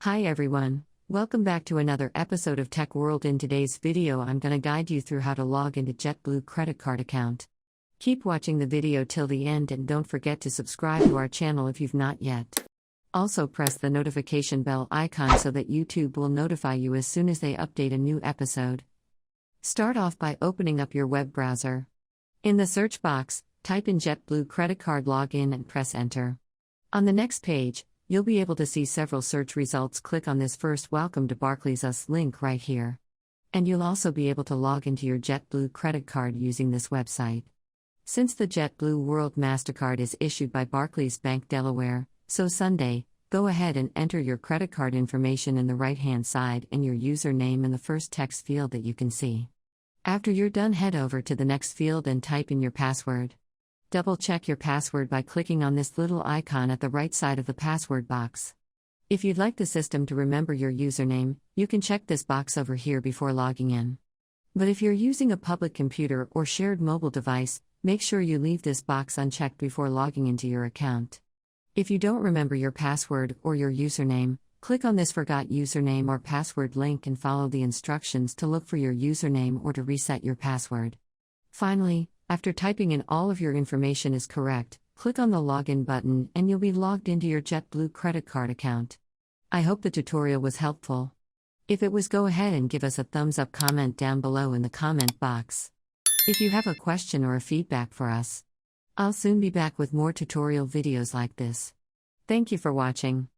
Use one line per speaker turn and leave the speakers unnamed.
Hi everyone, welcome back to another episode of Tech World. In today's video I'm going to guide you through how to log into JetBlue credit card account. Keep watching the video till the end and don't forget to subscribe to our channel if you've not yet. Also press the notification bell icon so that YouTube will notify you as soon as they update a new episode. Start off by opening up your web browser. In the search box, type in JetBlue credit card login and press enter. On the next page, you'll be able to see several search results. Click on this first Welcome to Barclays Us link right here. And you'll also be able to log into your JetBlue credit card using this website. Since the JetBlue World MasterCard is issued by Barclays Bank Delaware, so Sunday, go ahead and enter your credit card information in the right-hand side and your username in the first text field that you can see. After you're done, head over to the next field and type in your password. Double-check your password by clicking on this little icon at the right side of the password box. If you'd like the system to remember your username, you can check this box over here before logging in. But if you're using a public computer or shared mobile device, make sure you leave this box unchecked before logging into your account. If you don't remember your password or your username, click on this Forgot Username or Password link and follow the instructions to look for your username or to reset your password. Finally, after typing in all of your information is correct, click on the Login button and you'll be logged into your JetBlue credit card account. I hope the tutorial was helpful. If it was, go ahead and give us a thumbs up, comment down below in the comment box. If you have a question or a feedback for us, I'll soon be back with more tutorial videos like this. Thank you for watching.